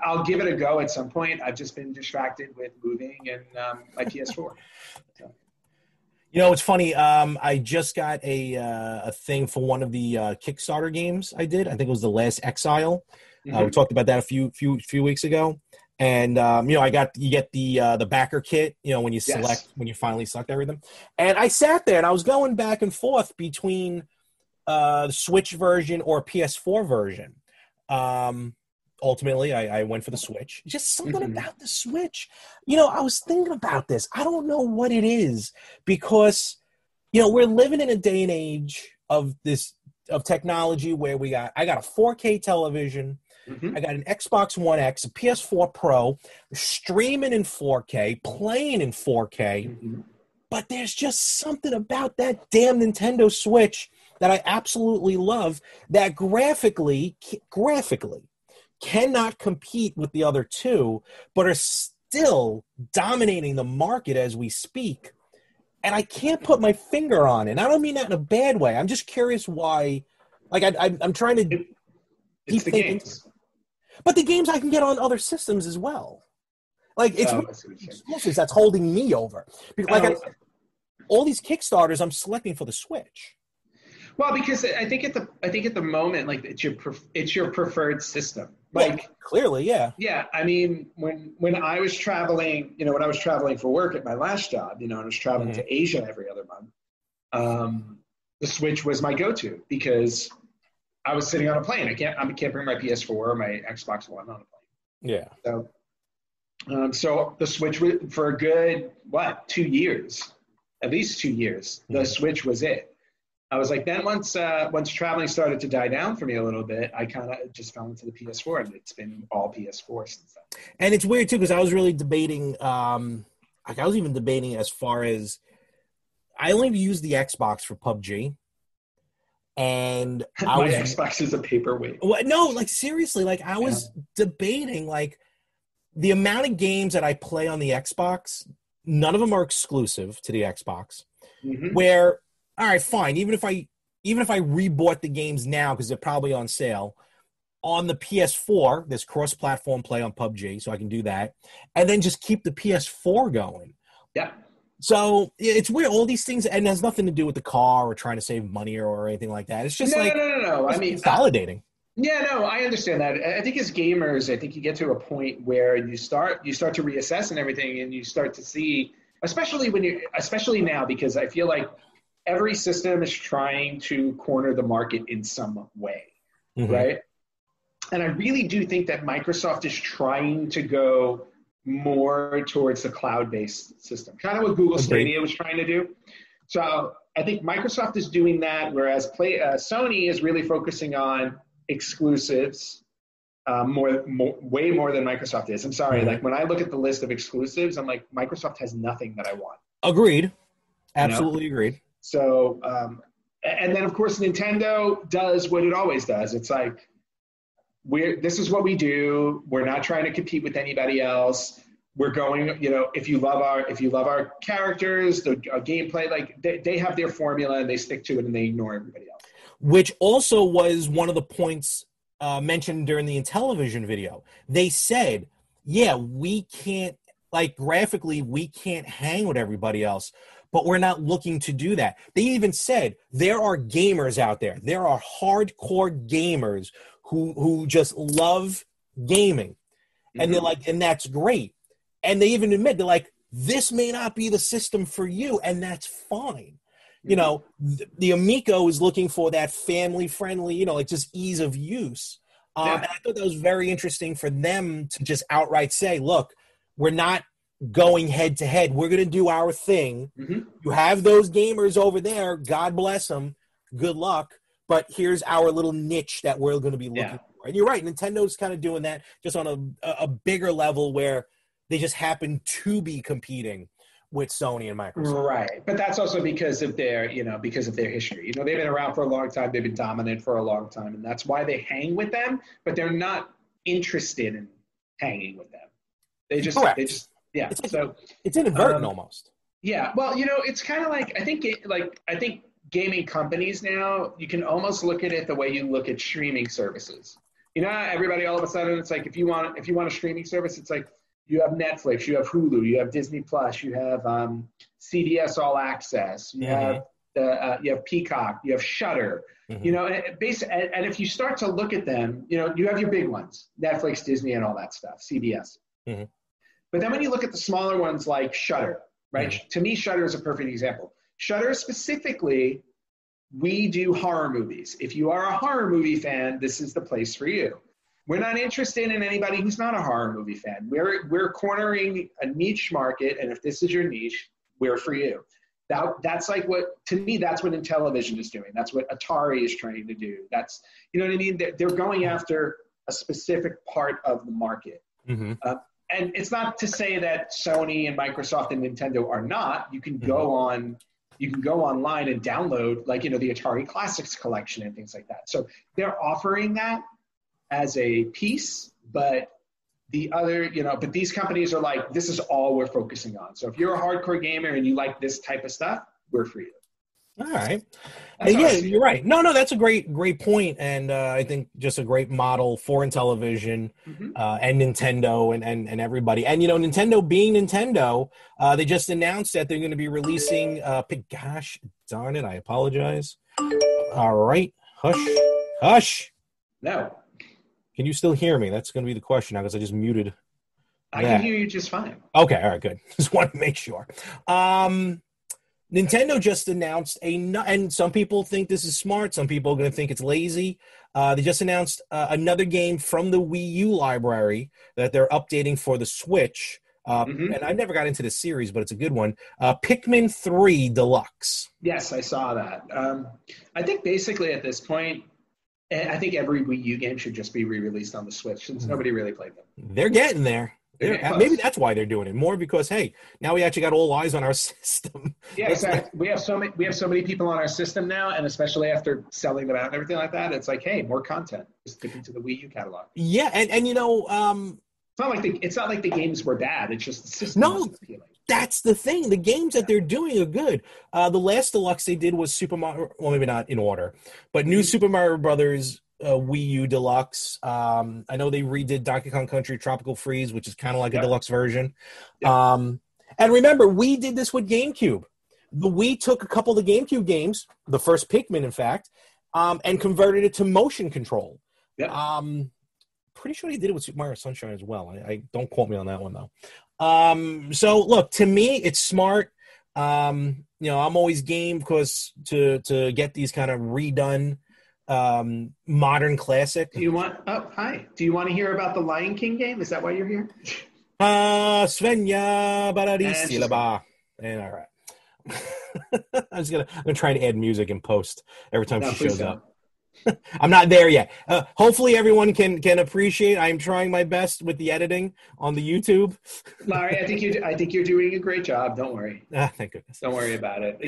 I'll give it a go at some point. I've just been distracted with moving and my PS4. So. It's funny. I just got a thing for one of the Kickstarter games I did. I think it was The Last Exile. We talked about that a few weeks ago. And you get the backer kit. When you when you finally select everything. And I sat there and I was going back and forth between the Switch version or PS4 version. Ultimately, I went for the Switch. Just something about the Switch. I was thinking about this. I don't know what it is because, we're living in a day and age of technology where I got a 4K television. I got an Xbox One X, a PS4 Pro, streaming in 4K, playing in 4K. But there's just something about that damn Nintendo Switch that I absolutely love that graphically cannot compete with the other two, but are still dominating the market as we speak. And I can't put my finger on it. And I don't mean that in a bad way. I'm just curious why. Like, I'm trying to keep thinking. Games. But the games I can get on other systems as well. Like, it's exclusives that's holding me over. All these Kickstarters I'm selecting for the Switch. Well, because I think at the moment, like, it's your preferred system. Like, clearly, yeah. Yeah, I mean, when I was traveling, when I was traveling for work at my last job, and I was traveling to Asia every other month, the Switch was my go-to because I was sitting on a plane. I can't bring my PS4 or my Xbox One on a plane. Yeah. So the Switch for a good 2 years, at least 2 years, the Switch was it. I was like, then once traveling started to die down for me a little bit, I kind of just fell into the PS4, and it's been all PS4 since then. And it's weird too because I was really debating. I was even debating as far as I only use the Xbox for PUBG, and my Xbox is a paperweight. Well, no, like seriously, like I was debating like the amount of games that I play on the Xbox. None of them are exclusive to the Xbox. Where all right, fine. Even if I rebought the games now because they're probably on sale, on the PS4, there's cross-platform play on PUBG, so I can do that, and then just keep the PS4 going. Yeah. So it's weird. All these things, and it has nothing to do with the car or trying to save money or anything like that. It's just no. I mean, consolidating. I understand that. I think as gamers, you get to a point where you start to reassess and everything, and you start to see, especially now, because I feel like every system is trying to corner the market in some way, right? And I really do think that Microsoft is trying to go more towards the cloud-based system, kind of what Google Stadia was trying to do. So I think Microsoft is doing that, whereas Sony is really focusing on exclusives way more than Microsoft is. I'm sorry, like when I look at the list of exclusives, I'm like, Microsoft has nothing that I want. Agreed. Absolutely agreed. So, and then of course Nintendo does what it always does. It's like, this is what we do. We're not trying to compete with anybody else. We're going, if you love our characters, the gameplay, like they have their formula and they stick to it and they ignore everybody else. Which also was one of the points mentioned during the Intellivision video. They said, yeah, we can't, like graphically, we can't hang with everybody else, but we're not looking to do that. They even said there are gamers out there. There are hardcore gamers who just love gaming. And they're like, and that's great. And they even admit, they're like, this may not be the system for you, and that's fine. The Amico is looking for that family-friendly, like just ease of use. And I thought that was very interesting for them to just outright say, look, we're not going head-to-head. We're going to do our thing. You have those gamers over there. God bless them. Good luck. But here's our little niche that we're going to be looking for. And you're right. Nintendo's kind of doing that just on a bigger level where they just happen to be competing with Sony and Microsoft. Right. But that's also because of their history. They've been around for a long time. They've been dominant for a long time. And that's why they hang with them, but they're not interested in hanging with them. It's inadvertent almost. Yeah. Well, it's kind of like, I think gaming companies now, you can almost look at it the way you look at streaming services. Everybody all of a sudden, it's like, if you want a streaming service, it's like, you have Netflix, you have Hulu, you have Disney Plus, you have CBS All Access, you have Peacock, you have Shudder. And if you start to look at them, you have your big ones, Netflix, Disney, and all that stuff, CBS. But then when you look at the smaller ones like Shudder, right? To me, Shudder is a perfect example. Shudder specifically, we do horror movies. If you are a horror movie fan, this is the place for you. We're not interested in anybody who's not a horror movie fan. We're cornering a niche market, and if this is your niche, we're for you. That's like to me, that's what Intellivision is doing. That's what Atari is trying to do. That's, you know what I mean? They're going after a specific part of the market. And it's not to say that Sony and Microsoft and Nintendo are not. You can go online and download, like, the Atari Classics collection and things like that. So they're offering that as a piece, but but these companies are like, this is all we're focusing on. So if you're a hardcore gamer and you like this type of stuff, we're for you. All right. Yeah, you're right. No, that's a great point. And I think just a great model for Intellivision and Nintendo and everybody. And, Nintendo being Nintendo, they just announced that they're going to be releasing, gosh darn it, I apologize. All right. Hush. No. Can you still hear me? That's going to be the question now because I just muted. I can hear you just fine. Okay, all right, good. Just want to make sure. Nintendo just announced and some people think this is smart. Some people are going to think it's lazy. They just announced another game from the Wii U library that they're updating for the Switch. And I never got into this series, but it's a good one. Pikmin 3 Deluxe. Yes, I saw that. I think basically at this point, I think every Wii U game should just be re-released on the Switch since nobody really played them. They're getting there. Maybe that's why they're doing it more because, hey, now we actually got all eyes on our system. Yeah, exactly. We have so many people on our system now, and especially after selling them out and everything like that, it's like, hey, more content. Just sticking to the Wii U catalog. Yeah, and it's not like the games were bad. It's just the system was appealing. That's the thing. The games that they're doing are good. The last deluxe they did was Super Mario. Well, maybe not in order, but New Super Mario Brothers Wii U Deluxe. I know they redid Donkey Kong Country Tropical Freeze, which is kind of like a deluxe version. And remember, we did this with GameCube. The Wii took a couple of the GameCube games, the first Pikmin, in fact, and converted it to motion control. Pretty sure they did it with Super Mario Sunshine as well. I don't quote me on that one though. So look, to me, it's smart. I'm always game because to get these kind of redone modern classic. Do you want to hear about the Lion King game? Is that why you're here? Svenja Baradisilaba. And all right. I'm gonna try to add music in post every time she shows up. I'm not there yet. Hopefully everyone can appreciate. I'm trying my best with the editing on the YouTube. Larry, I think you're doing a great job. Don't worry. Thank goodness. Don't worry about it.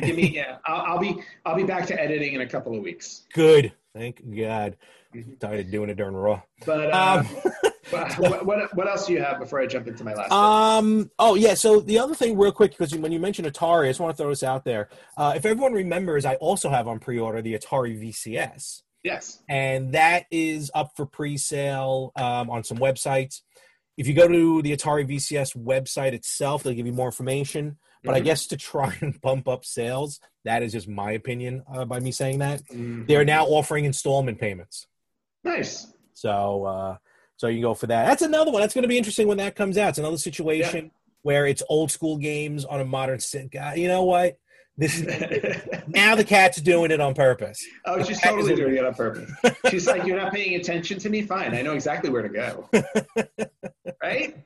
I'll be back to editing in a couple of weeks. Good. Thank God. Tired of doing it during Raw. But what else do you have before I jump into my last thing? Oh, yeah. So the other thing real quick, because when you mentioned Atari, I just want to throw this out there. If everyone remembers, I also have on pre-order the Atari VCS. Yes. And that is up for pre-sale on some websites. If you go to the Atari VCS website itself, they'll give you more information. But I guess to try and bump up sales, that is just my opinion by me saying that. They're now offering installment payments. Nice. So you can go for that. That's another one. That's going to be interesting when that comes out. It's another situation where it's old school games on a modern – you know what? Now the cat's doing it on purpose. Oh, she's totally doing it on purpose. She's like, you're not paying attention to me? Fine. I know exactly where to go. Right?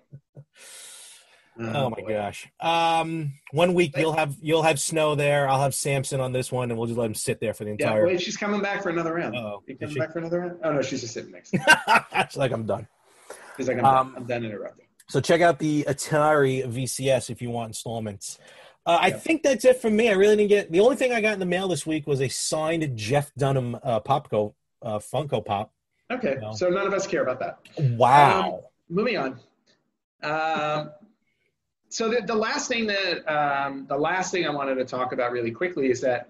Oh my gosh. 1 week you'll have Snow there. I'll have Samson on this one, and we'll just let him sit there for the entire. Yeah, wait, she's coming back for another round. Oh, you coming back for another round? Oh no, she's just sitting next to me. She's like, I'm done. She's like, I'm done interrupting. So check out the Atari VCS if you want installments. I think that's it for me. I really didn't get. The only thing I got in the mail this week was a signed Jeff Dunham Funko Pop. Okay, so none of us care about that. Wow. Moving on. So the last thing I wanted to talk about really quickly is that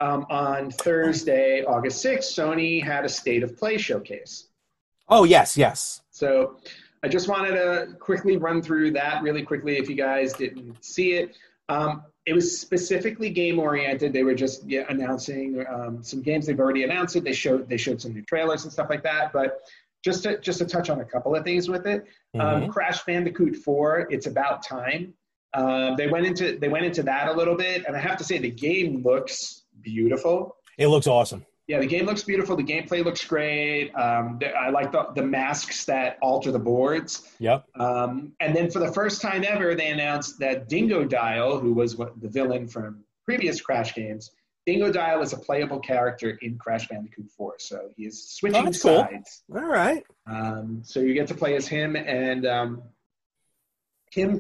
on Thursday, August 6th, Sony had a State of Play showcase. Oh, yes. So I just wanted to quickly run through that really quickly if you guys didn't see it. It was specifically game-oriented. They were just announcing some games. They've already announced it. They showed some new trailers and stuff like that. But just to touch on a couple of things with it, Crash Bandicoot 4, it's about time. They went into that a little bit, and I have to say the game looks beautiful. It looks awesome. Yeah, the game looks beautiful. The gameplay looks great. I like the masks that alter the boards. Yep. And then for the first time ever, they announced that Dingo Dial, who was the villain from previous Crash games, Dingo Dial is a playable character in Crash Bandicoot 4. So he is switching sides. Cool. All right. So you get to play as him and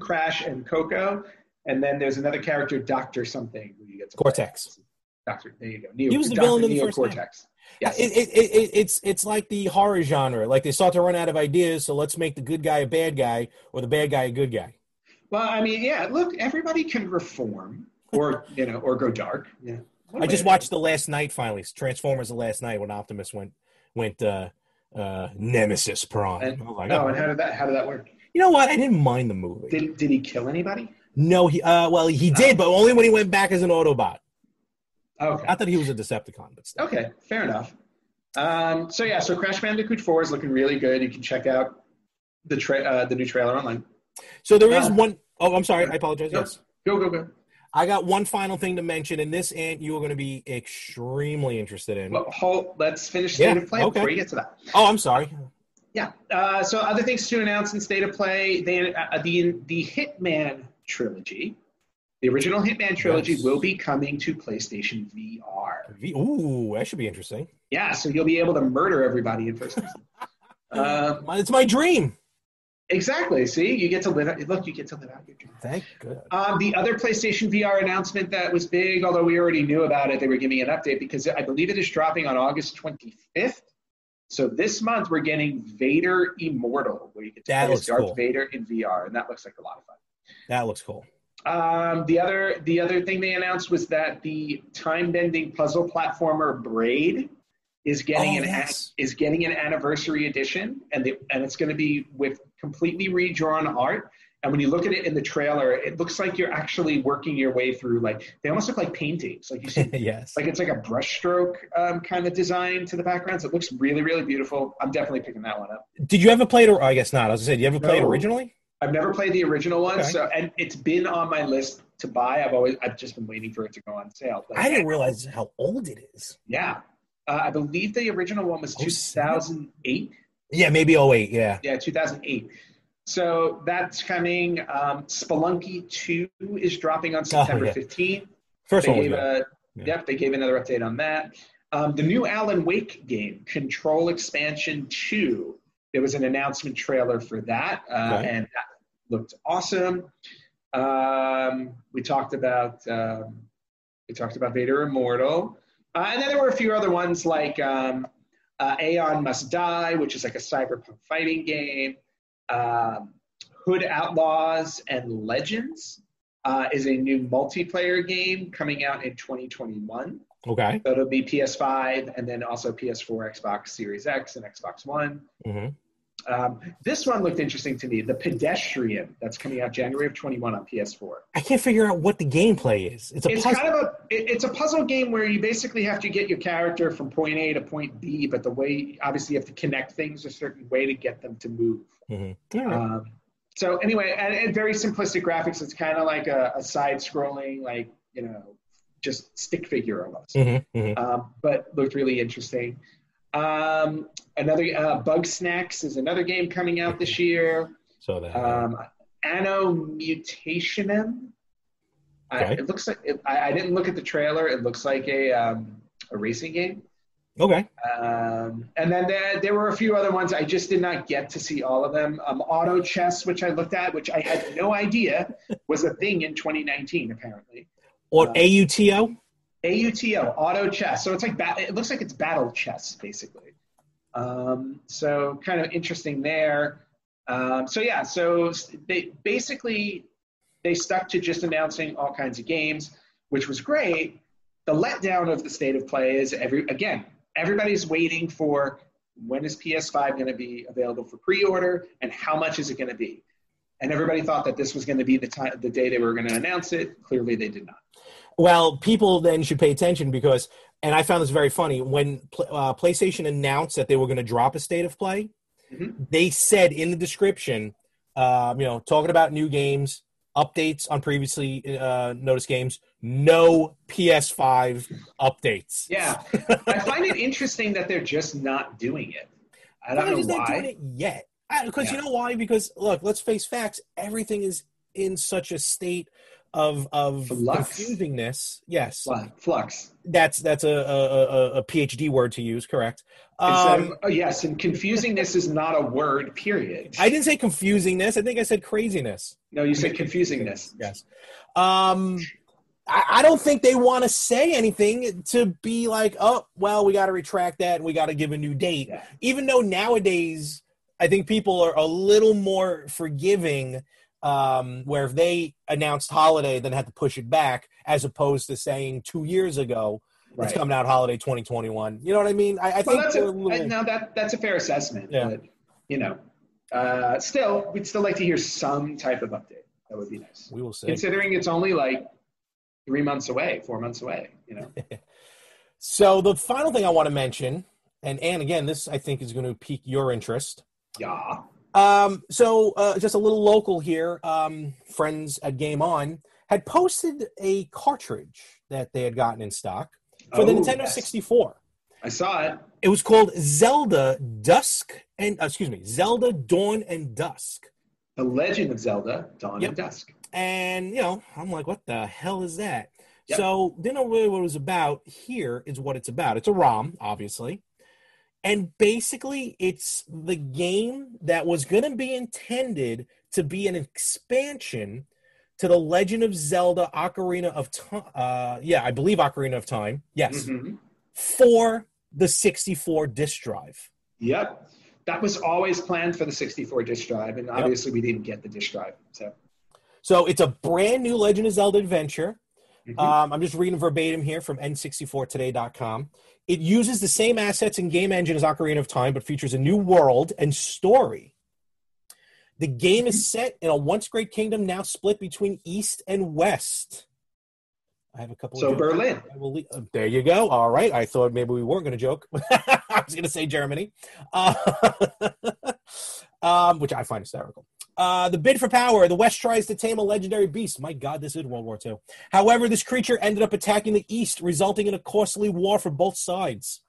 Crash, and Coco. And then there's another character, Dr. something, who you get to Cortex. Play. Doctor, there you go. He was the villain in the first Cortex. Yes. It's like the horror genre. Like they start to run out of ideas, so let's make the good guy a bad guy or the bad guy a good guy. Well, I mean, yeah. Look, everybody can reform or go dark. Yeah. I just watched The Last Night finally. Transformers: The Last Night when Optimus went Nemesis Prime. And how did that work? You know what? I didn't mind the movie. Did he kill anybody? No, he did, but only when he went back as an Autobot. Okay. Not that he was a Decepticon, but still. Okay, fair enough. So Crash Bandicoot 4 is looking really good. You can check out the new trailer online. So there is one. Oh, I'm sorry. I apologize. No, yes. Go. I got one final thing to mention, and this, Ant, you are going to be extremely interested in. Well, let's finish State of Play before you get to that. Oh, I'm sorry. Yeah. So other things to announce in State of Play, the Hitman trilogy. The original Hitman trilogy will be coming to PlayStation VR. Ooh, that should be interesting. Yeah, so you'll be able to murder everybody in first person. It's my dream. Exactly. See, you get to live out your dream. Thank God. The other PlayStation VR announcement that was big, although we already knew about it, they were giving an update because I believe it is dropping on August 25th. So this month we're getting Vader Immortal, where you get to play as Darth Vader in VR, and that looks like a lot of fun. That looks cool. The other thing they announced was that the time-bending puzzle platformer Braid is getting an anniversary edition, and it's going to be with completely redrawn art. And when you look at it in the trailer, it looks like you're actually working your way through, like, they almost look like paintings. Like you see, yes. Like it's like a brushstroke kind of design to the backgrounds. It looks really, really beautiful. I'm definitely picking that one up. Did you ever play it? I guess not. I was going to say, did you ever play it originally? I've never played the original one, okay. And it's been on my list to buy. I've just been waiting for it to go on sale. But I didn't realize how old it is. Yeah. I believe the original one was 2008. Yeah, maybe 08, yeah. Yeah, 2008. So that's coming. Spelunky 2 is dropping on September 15th. First one was good. Yep, they gave another update on that. The new Alan Wake game, Control Expansion 2. There was an announcement trailer for that, and that looked awesome. We talked about Vader Immortal, and then there were a few other ones like Aeon Must Die, which is like a cyberpunk fighting game. Hood Outlaws and Legends is a new multiplayer game coming out in 2021. Okay. So it'll be PS5 and then also PS4, Xbox Series X, and Xbox One. Mm-hmm. This one looked interesting to me. The Pedestrian, that's coming out January of 21 on PS4. I can't figure out what the gameplay is. It's a puzzle game where you basically have to get your character from point A to point B, but the way, obviously, you have to connect things a certain way to get them to move. Mm-hmm. Right. So anyway, and very simplistic graphics. It's kind of like a side-scrolling, like, just stick figure almost. Mm-hmm. Mm-hmm. But looked really interesting. Another Bug Snacks is another game coming out this year. So that Anno Mutationem. Okay. It looks like I didn't look at the trailer. It looks like a racing game. Okay. And then there were a few other ones. I just did not get to see all of them. Auto Chess, which I looked at, which I had no idea was a thing in 2019, apparently. Or AUTO? AUTO, Auto Chess. So it's like it looks like it's battle chess, basically. So kind of interesting there. So they stuck to just announcing all kinds of games, which was great. The letdown of the state of play is everybody's waiting for when is PS5 going to be available for pre-order and how much is it going to be. And everybody thought that this was going to be the day they were going to announce it. Clearly, they did not. Well, people then should pay attention because, and I found this very funny, when PlayStation announced that they were going to drop a state of play, mm-hmm. they said in the description, talking about new games, updates on previously noticed games, no PS5 updates. Yeah. I find it interesting that they're just not doing it. I don't know why. They're not doing it yet. Because you know why? Because, look, let's face facts. Everything is in such a state of confusingness. Yes. Flux. That's a PhD word to use, correct? Yes, and confusingness is not a word, period. I didn't say confusingness. I think I said craziness. No, you said confusingness. Yes. I don't think they want to say anything to be like, oh, well, we got to retract that and we got to give a new date. Yeah. Even though nowadays I think people are a little more forgiving where if they announced holiday, then had to push it back, as opposed to saying 2 years ago, it's coming out holiday 2021. You know what I mean? I think that's a fair assessment. Yeah. But, still, we'd still like to hear some type of update. That would be nice. We will see. Considering it's only like 4 months away, So the final thing I want to mention, and again, this I think is going to pique your interest. Yeah. Just a little local here, friends at Game On had posted a cartridge that they had gotten in stock for the Nintendo 64. I saw it. It was called Zelda Dawn and Dusk. The Legend of Zelda Dawn and Dusk. And, I'm like, what the hell is that? Yep. So, didn't know really what it was about. Here is what it's about. It's a ROM, obviously. And basically, it's the game that was going to be intended to be an expansion to the Legend of Zelda Ocarina of Time. I believe Ocarina of Time. Yes. Mm-hmm. For the 64 disk drive. Yep. That was always planned for the 64 disk drive, and obviously we didn't get the disk drive. So it's a brand new Legend of Zelda adventure. Mm-hmm. I'm just reading verbatim here from N64today.com. It uses the same assets and game engine as Ocarina of Time, but features a new world and story. The game is set in a once great kingdom now split between East and West. I have a couple. So Berlin. There you go. All right. I thought maybe we weren't going to joke. I was going to say Germany, which I find hysterical. The bid for power. The West tries to tame a legendary beast. My God, this is World War II. However, this creature ended up attacking the East, resulting in a costly war for both sides.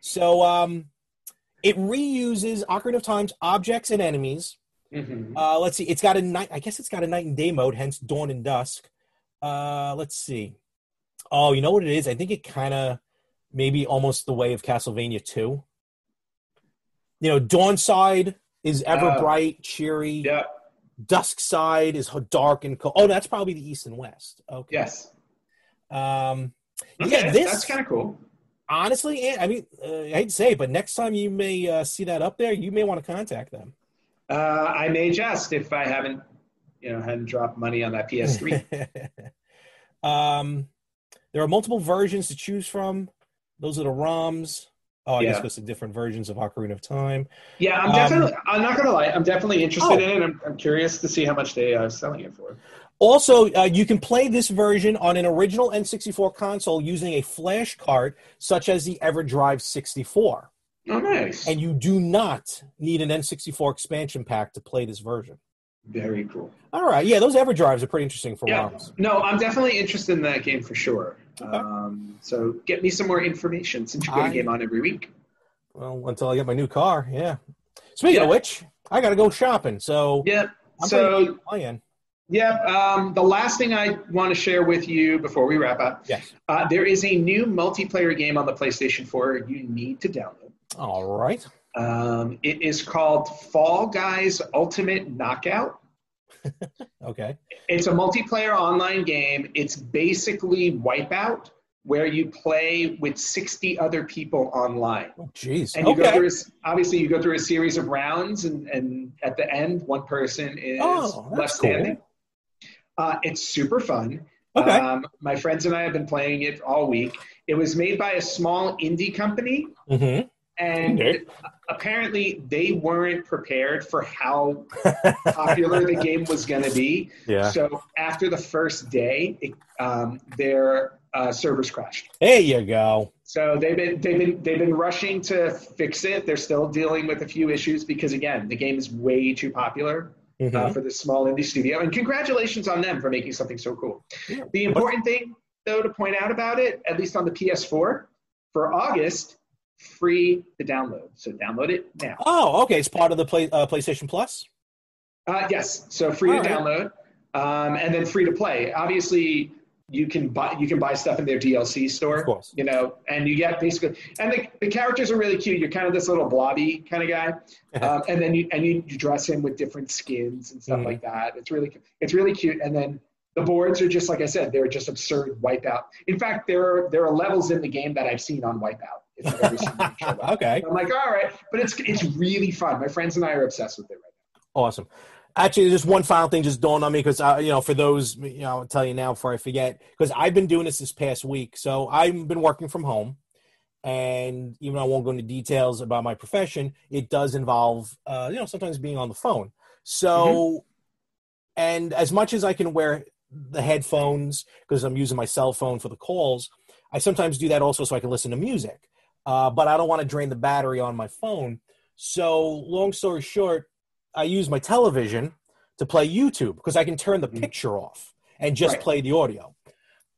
So it reuses Ocarina of Time's objects and enemies. Mm-hmm. Let's see. It's got a night. I guess it's got a night and day mode, hence Dawn and Dusk. Let's see. Oh, you know what it is? I think it kind of maybe almost the way of Castlevania 2. Dawn side is ever bright, cheery. Yeah. Dusk side is dark and cold. Oh, that's probably the East and West. Okay. Yes. Okay, that's kind of cool. Honestly, I mean, I hate to say it, but next time you may see that up there, you may want to contact them. I may just, if I hadn't dropped money on that PS3. There are multiple versions to choose from. Those are the ROMs. Oh, I guess because of different versions of Ocarina of Time. Yeah, I'm not going to lie. I'm definitely interested in it. I'm curious to see how much they are selling it for. Also, you can play this version on an original N64 console using a flash cart, such as the EverDrive 64. Oh, nice. And you do not need an N64 expansion pack to play this version. Very cool. All right. Yeah, those EverDrives are pretty interesting for ROMs. No, I'm definitely interested in that game for sure. Okay. So get me some more information since you go to Game On every week. Well, until I get my new car, yeah. Speaking of which, I got to go shopping. So I'm playing. Yeah, the last thing I want to share with you before we wrap up, there is a new multiplayer game on the PlayStation 4 you need to download. All right. It is called Fall Guys Ultimate Knockout. Okay. It's a multiplayer online game. It's basically Wipeout, where you play with 60 other people online. Oh, jeez. And you go through a series of rounds, and at the end, one person is left standing. Cool. It's super fun. Okay. My friends and I have been playing it all week. It was made by a small indie company, and apparently they weren't prepared for how popular the game was going to be. Yeah. So after the first day, their servers crashed. There you go. So they've been rushing to fix it. They're still dealing with a few issues because, again, the game is way too popular. For this small indie studio. And congratulations on them for making something so cool. Yeah. The important thing, though, to point out about it, at least on the PS4, for August, free to download. So download it now. Oh, okay. It's part of the PlayStation Plus? Yes. So free to download and then free to play. Obviously, you can buy stuff in their DLC store, of course. And you get basically, and the characters are really cute. You're kind of this little blobby kind of guy, and then you dress him with different skins and stuff like that. It's really cute. And then the boards are just, like I said, they're just absurd Wipeout. In fact, there are levels in the game that I've seen on Wipeout. If I've ever seen them show up. Okay. I'm like, all right, but it's really fun. My friends and I are obsessed with it right now. Awesome. Actually, just one final thing just dawned on me because, for those, I'll tell you now before I forget, because I've been doing this past week. So I've been working from home, and even though I won't go into details about my profession, it does involve, sometimes being on the phone. So, and as much as I can wear the headphones because I'm using my cell phone for the calls, I sometimes do that also so I can listen to music. But I don't want to drain the battery on my phone. So long story short, I use my television to play YouTube because I can turn the picture off and just play the audio.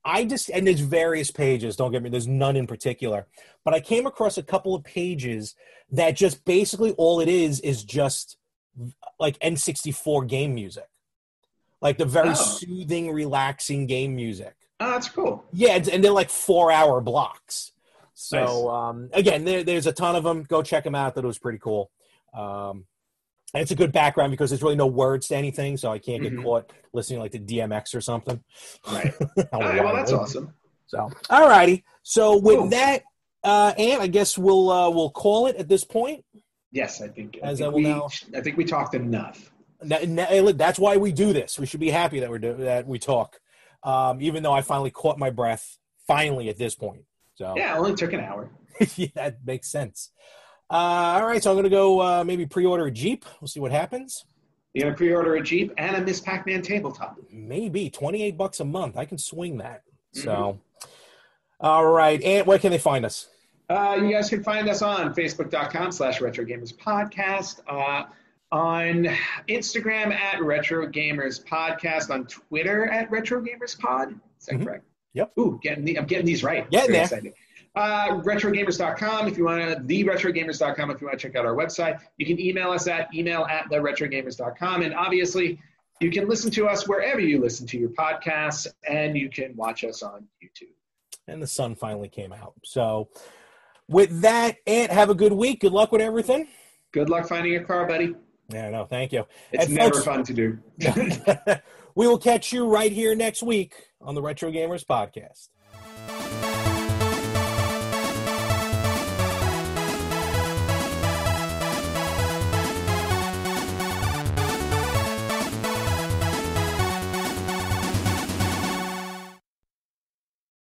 And there's various pages, don't get me, there's none in particular. But I came across a couple of pages that just basically all it is just like N64 game music. Like the very soothing, relaxing game music. Oh, that's cool. Yeah, and they're like 4-hour blocks. So, again, there's a ton of them. Go check them out. That was pretty cool. And it's a good background because there's really no words to anything, so I can't get caught listening like to DMX or something. Right. All right, well, that's awesome. So, all righty. So with that, Ant, I guess we'll call it at this point. Yes, I think we talked enough. Look, that's why we do this. We should be happy that we talk, even though I finally caught my breath. Finally, at this point. So yeah, it only took an hour. Yeah, that makes sense. All right, so I'm going to go maybe pre-order a Jeep. We'll see what happens. You're going to pre-order a Jeep and a Miss Pac-Man tabletop. Maybe. $28 a month. I can swing that. So, all right. And where can they find us? You guys can find us on Facebook.com/RetroGamersPodcast, on Instagram @RetroGamersPodcast, on Twitter @RetroGamersPod. Is that correct? Yep. Ooh, I'm getting these right. Getting there. Exciting. RetroGamers.com if you want to, TheRetroGamers.com if you want to check out our website. You can email us at email@TheRetroGamers.com. And obviously, you can listen to us wherever you listen to your podcasts, and you can watch us on YouTube. And the sun finally came out. So with that, Ant, have a good week. Good luck with everything. Good luck finding a car, buddy. Yeah, no, thank you. It's never fun to do. We will catch you right here next week on the Retro Gamers Podcast.